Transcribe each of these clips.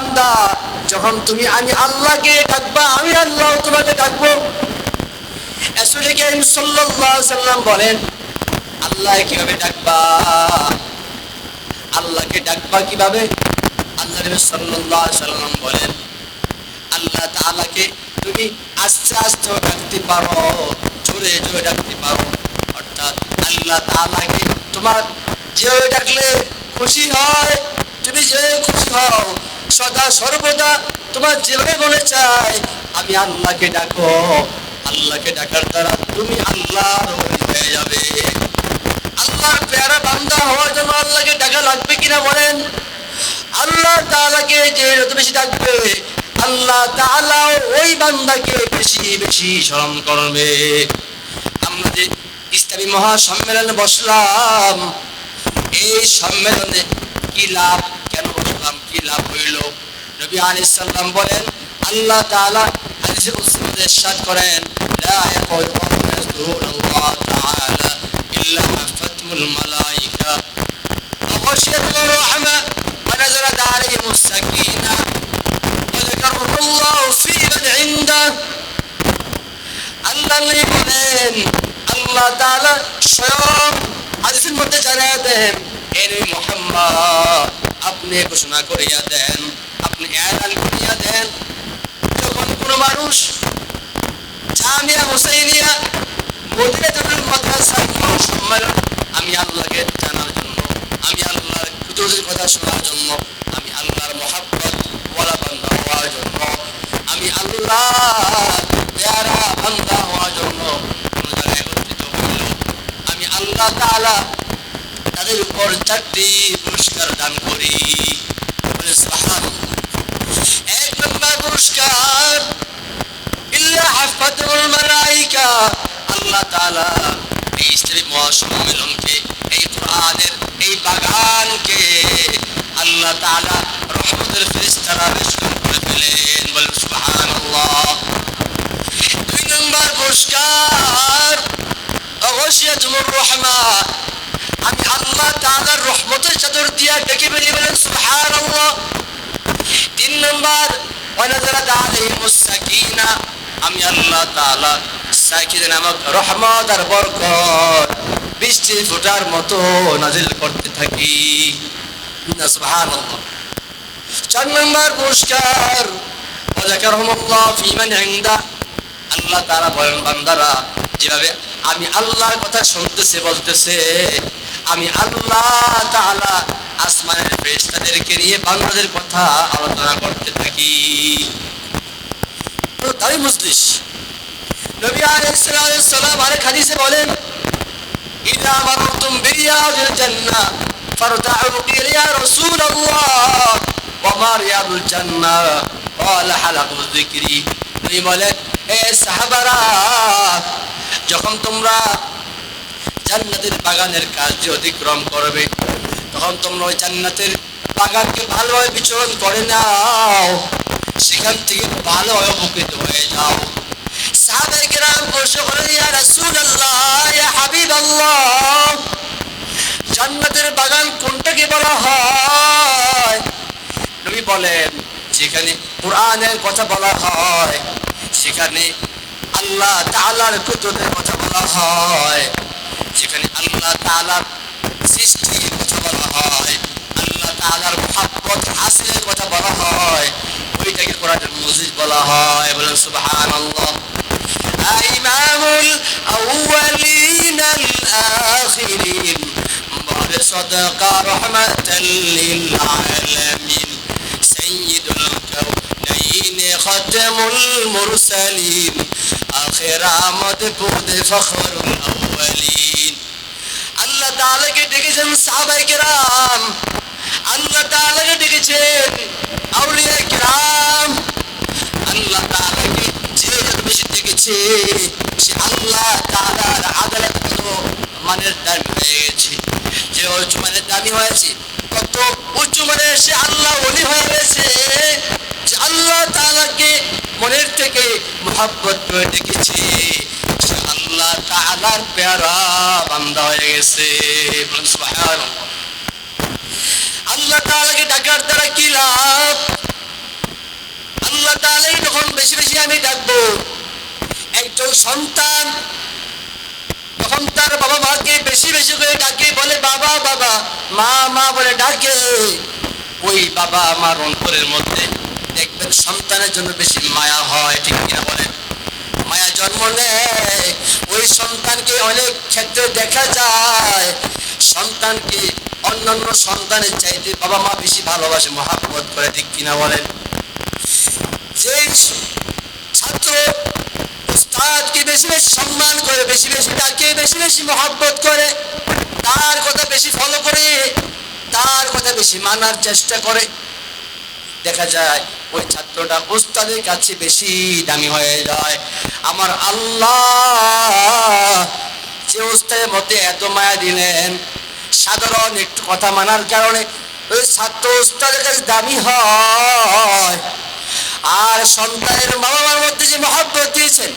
বান্দা, যখন তুমি আমি আল্লাহকে ডাকবা, আমি আল্লাহ তোমাকে ডাকবো। রাসূল কারীম সাল্লাল্লাহু আলাইহি ওয়াসাল্লাম বলেন, আল্লাহ কিভাবে ডাকবা? আল্লাহকে ডাকবা কিভাবে? আল্লাহ নবী সাল্লাল্লাহু আলাইহি ওয়াসাল্লাম বলেন, আল্লাহ তাআলাকে তুমি আস্তে আস্তে ডাকতে পারো, জোরে জোরে ডাকতে পারো। অর্থাৎ আল্লাহ তাআলাকে তোমার যেভাবে ডাকলে খুশি হয়, তুমি যে খুশি হও, সদা সর্বদা তোমার যেভাবে মনে চায় আমি আল্লাহকে ডাকো। আল্লাহকে ডাকার দ্বারা তুমি আল্লাহর ওলি হয়ে যাবে। আল্লাহর প্যারা বান্দা হওয়ার জন্য আল্লাহকে ডাকা লাগবে কিনা বলেন? আল্লাহ তাআলাকে যে যত বেশি ডাকবে, আল্লাহ তাআলা ওই বান্দাকে বেশি বেশি স্মরণ করবে। আমরা যে ইসলামী মহাসম্মেলনে বসলাম, এই সম্মেলনে কি লাভ, কেন বসলাম, কি লাভ হইল? নবী আলাইহিস সালাম বলেন, আল্লাহ তাআলা হাদিসে কুদসিতে ইরশাদ করেন, লা ইয়াকুলু রাসূলুল্লাহ তাআলা ইল্লা হাফাতুল মালায়েকা ওয়া খাশিয়াতুর রাহমা ওয়া নাযালাত আলাইহিমুস সাকিনা ওয়া যাকারুল্লাহু ফী মান ইনদা। আল্লাহ বলেন, আল্লাহ তাআলা স্বয়ং হাদিসের মধ্যে জানিয়ে দেন, হে মুহাম্মদ আপনি ঘোষণা করিয়া দেন, আপনি এলান করিয়া দেন, যখন কোনো মানুষ জামিয়া হুসাইনিয়া মদিনাতুল মাদ্রাসার সম্মেলন আমি আল্লাহকে জানার জন্য, আমি আল্লাহর কুদরতের কথা শোনার জন্য, আমি আল্লাহর মহব্বত ওয়ালা বান্দা হওয়ার জন্য, আমি আল্লাহর প্যারা বান্দা হওয়ার জন্য কোন জায়গায় একত্রিত হইল, আমি আল্লাহ তাআলা তাদের উপর 4টি পুরস্কার দান করি। সুবহানাল্লাহ। 1 নম্বর পুরস্কার, ইল্লা হাফাতুল মালায়েকা। আল্লাহ তাআলা এই ইসলামী মহাসম্মেলনকে, এই কোরআনের এই বাগানকে আল্লাহ তাআলা রহমতের ফেরেশতারা বেষ্টন করে ফেলেন। বলেন সুবহানাল্লাহ। 2 নম্বর পুরস্কার, গাশিয়াতুর রাহমা। আমি আল্লাহ তাআলার রহমতের চাদর দিয়া ঢেকে ফেলি। বলেন সুবহানাল্লাহ। 3 নম্বর, ওয়া নাযালাত আলাইহিমুস সাকিনা। আমি আল্লাহ তাআলা সাকিনা নামক রহমত আর বরকত বৃষ্টি ফোঁটার মতো নাজিল করতে থাকি। সুবহানাল্লাহ। 4 নম্বর পুরস্কার, ওয়া যাকারহুমুল্লাহ ফী মান ইনদা। আল্লাহ তাআলা বলেন, বান্দারা যেভাবে আমি আল্লাহর কথা শুনতেছে বলতেছে, আমি আল্লাহ তাআলা আসমানের ফেরেশতাদেরকে নিয়ে বান্দাদের কথা আলোচনা করতে থাকি। তাই মজলিস নবী আলাইহিস সালাম আরেক হাদিসে বলেন, ইযা মারতুম বিরিয়াদিল জান্নাহ ফারতাউ ইয়া রাসূলুল্লাহ ওয়া মা রিয়াদুল জান্নাহ ক্বালা হালাকুয যিকরি। নবী বলেন, হে সাহাবারা, যখন তোমরা জান্নাতের বাগানের কার্য অতিক্রম করবে, তখন তোমরা ওই জান্নাতের বাগানকে ভালোভাবে বিচরণ করে নাও, সেখান থেকে ভালোভাবে উপকৃত হয়ে যাও। সাহাবায়ে কেরাম প্রশ্ন করেন, ইয়া রাসূলুল্লাহ, ইয়া হাবিবাল্লাহ, জান্নাতের বাগান কোনটাকে বলা হয়? নবী বলেন, যেখানে কোরআনের কথা বলা হয়, সেখানে আল্লাহ তাআলার কুদরতের কথা বলা হয়, যেখানে আল্লাহ তাআলার সৃষ্টির কথা বলা হয়, আল্লাহ তাআলার মহব্বত হাসিলের কথা বলা হয়, ওইটাকে কোরআনের মজিদ বলা হয়। বলেন সুবহানাল্লাহ। ইমামুল আউয়ালিন আল আখিরিন বড় সাদাকা রাহমাতাল লিল আলামিন সাইয়্যিদুল কাউনাইন খাতামুল মুরসালিন আখির আমদ বুদ ফখরুল আউয়ালিন। আল্লাহ তাআলাকে ডেকেছেন সাহাবায়ে কেরাম, আল্লাহ তাআলাকে ডেকেছেন আউলিয়া কেরাম। আল্লাহ তাআলাকে যে যত বেশি ডেকেছে, সে আল্লাহ তাআলার আদালত কত মানের দামি হয়ে গেছে, যে উচ্চ মানের দামি হয়েছে, কত উচ্চ মানের সে আল্লাহ ওলি হয়ে গেছে, যে আল্লাহ তাআলাকে মনের থেকে মহব্বত করে ডেকেছে, সে আল্লাহ তাআলার প্যারা বান্দা হয়ে গেছে। সুবহানাল্লাহ। আল্লাহ তাআলাকে ডাকার দ্বারা কি লাভ? সন্তান যখন তার বাবা মাকে বেশি বেশি করে ডাকে, বলে বাবা বাবা, মা মা বলে ডাকে, ওই বাবা মার অন্তরের মধ্যে দেখবেন সন্তানের জন্য বেশি মায়া হয়, ঠিক কিনা বলেন? মায়া জন্ম নেয়। ওই সন্তানকে অনেক ক্ষেত্রে দেখা যায় সন্তানকে অন্যান্য সন্তানের চাইতে বাবা মা বেশি ভালোবাসে, মহাব্বত করে, ঠিক কিনা বলেন? যে ছাত্র উস্তাদকে বেশি বেশি সম্মান করে, বেশি বেশি ডাকে, বেশি বেশি মহাব্বত করে, তার কথা বেশি ফলো করে, তার কথা বেশি মানার চেষ্টা করে, দেখা যায় ওই ছাত্রটা উস্তাদের কাছে বেশি দামি হয়ে যায়। আমার আল্লাহ যে উস্তাদের মধ্যে এত মায়া দিলেন, সাধারণ একটু কথা মানার কারণে ওই ছাত্র উস্তাদের কাছে দামি হয়। আর সন্তানের বাবা মার মধ্যে যে মহব্বত দিয়েছেন,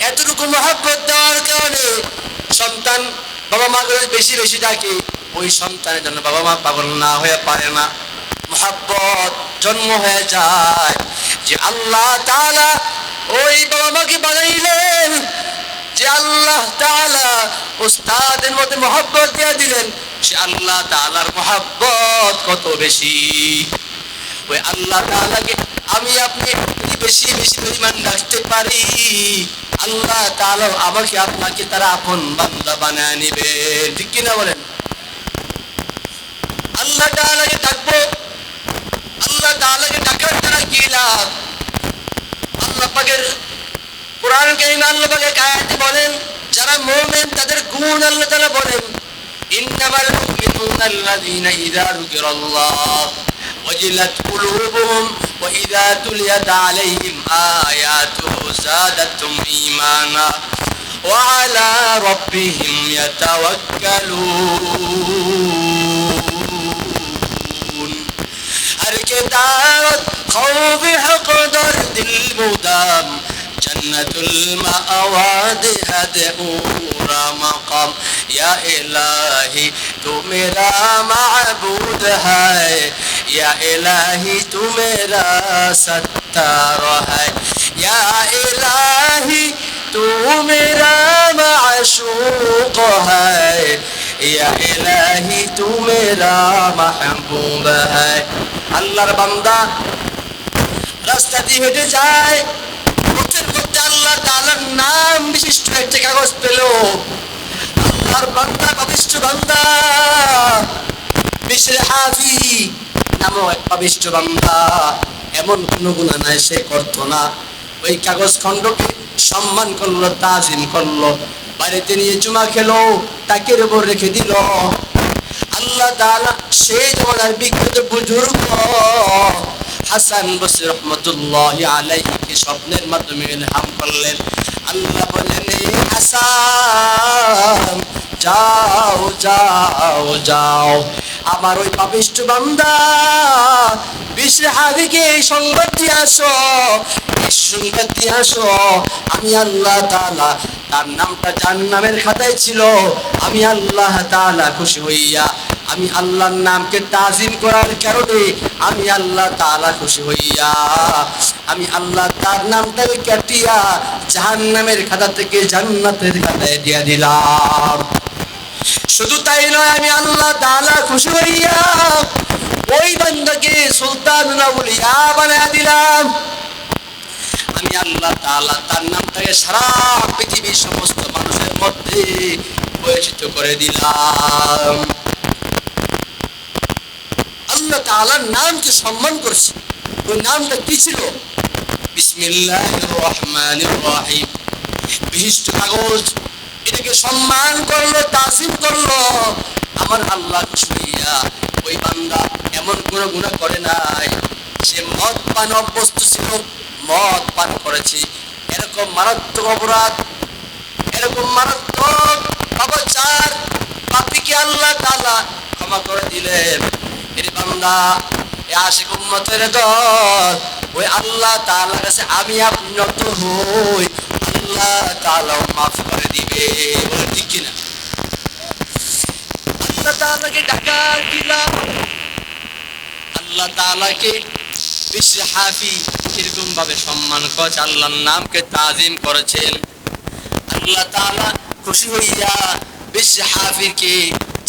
এতটুকু মহব্বত দেওয়ার কারণে সন্তান বাবা মাকে বেশি বেশি ডাকে, ওই সন্তানের জন্য বাবা মা পাগল না হয়ে পারে না, মহব্বত জন্ম হয়ে যায়। যে আল্লাহ তাআলা ওই বাবা মাকে বানাইলেন, যে আল্লাহ তাআলা উস্তাদের মধ্যে মহব্বত দিয়ে দিলেন, সে আল্লাহ তাআলার মহব্বত কত বেশি। ওই আল্লাহ তাআলাকে আমি আপনি বেশি বেশি পরিমাণ ডাকতে পারি, আল্লাহ তাআলা আমাকে আপনাকে তারা আপন বান্দা বানায় নিবে, ঠিক কিনা বলেন? আল্লাহ তাআলাকে ডাকবো, আল্লাহ তাআলাকে ডাকার দ্বারা কি লাভ? আল্লাহ পাকের কোরআন কারীমে আল্লাহ পাক এক আয়াতে বলেন, যারা মুমিন তাদের গুণ আল্লাহ তাআলা বলেন, ইন্নামাল মুমিনুনা আল্লাযীনা ইযা যুকিরাল্লাহ ওয়াজিলাত কুলুবুহুম ওয়া ইযা তুলিয়াত আলাইহিম আয়াতুহু যাদাতুহুম ঈমানা ওয়া আলা রাব্বিহিম ইয়াতাওয়াক্কালুন। हर के दावत खौफ हक़दर दिल मुदाम जन्नतुल मअवाद अदऊरा मकाम या इलाही तू मेरा माबूद है या इलाही तू मेरा सत्तार है या इलाही तू मेरा माशूक है या इलाही तू मेरा महबूब है। আল্লাহর বান্দা রাস্তা দিয়ে হেঁটে যায়, পথের মধ্যে আল্লাহ তাআলার নাম বিশিষ্ট একটা কাগজ পেল, আল্লাহর বান্দা পাপিষ্ঠ বান্দা বিশরে হাফি নামক এক পাপিষ্ঠ বান্দা, এমন কোন গুনাহ নাই সে করতো না, ওই কাগজ খণ্ডকে সম্মান করলো, তাজিম করলো, বাড়িতে নিয়ে জুমা খেলো, তাকের উপর রেখে দিল। আল্লাহ তাআলা সেই জমানার বিখ্যাত বুজুর্গ হাসান বসরি রহমাতুল্লাহি আলাইহিকে স্বপ্নের মাধ্যমে ইলহাম করলেন। আল্লাহ বললেন, হাসান যাও যাও যাও, আমার ওই পাপিষ্ঠ বান্দা বিশরে হাফিকে এই সংবাদ দিয়ে আসো, এই সংবাদ দিয়ে আসো, আমি আল্লাহ তাআলা তার নামটা জান্নাতের খাতায় ছিল, আমি আল্লাহ তাআলা খুশি হইয়া, আমি আল্লাহর নামকে তাজিম করার কারণে আমি আল্লাহ তাআলা খুশি হইয়া, আমি আল্লাহ তার নামটাকে কাটিয়া জাহান্নামের খাতা থেকে জান্নাতের খাতায় দিয়ে দিলাম। শুধু তাই নয়, আমি আল্লাহ তাআলা খুশি হইয়া ওই বান্দাকে সুলতানুল আউলিয়া বানায়া দিলাম। আমি আল্লাহ তাআলা তার নামটাকে সারা পৃথিবীর সমস্ত মানুষের মধ্যে পরিচিত করে দিলাম। আল্লাহ তাআলার নামকে সম্মান করছে। ওই নামটা কি ছিল? বিসমিল্লাহির রহমানির রহিম। বিশিষ্ট কাগজ, এটাকে সম্মান করলো, তাজিম করলো। আমার আল্লাহ খুশি হইয়া, ওই বান্দা এমন কোনো গুনাহ করে নাই, সে মদ পান অভ্যস্ত ছিল, মদ পান করেছে, এরকম মারাত্মক অপরাধ, এরকম মারাত্মক পাপাচার পাপীকে আল্লাহ তাআলা ক্ষমা করে দিলেন। এর বান্দা, এ আশিক উম্মতের দল, ওই আল্লাহ তাআলার কাছে আমি আপনি নত হই, আল্লাহ তাআলাও মাফ করে দিবে, বলে ঠিক কিনা? আল্লাহ তাআলাকে ডাকা দিলাম, আল্লাহ তাআলাকে বিশরে হাফি এরকম ভাবে সম্মান করেছে, আল্লাহর নামকে তাজিম করেছেন। আল্লাহ তাআলা খুশি হইয়া বিশ্ব হাফিরকে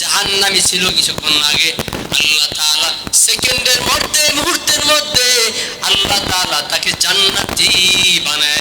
জাহান্নামী ছিল কিছুক্ষণ আগে, আল্লাহ তাআলা সেকেন্ডের মধ্যে, মুহূর্তের মধ্যে আল্লাহ তাআলা তাকে জান্নাতি বানায়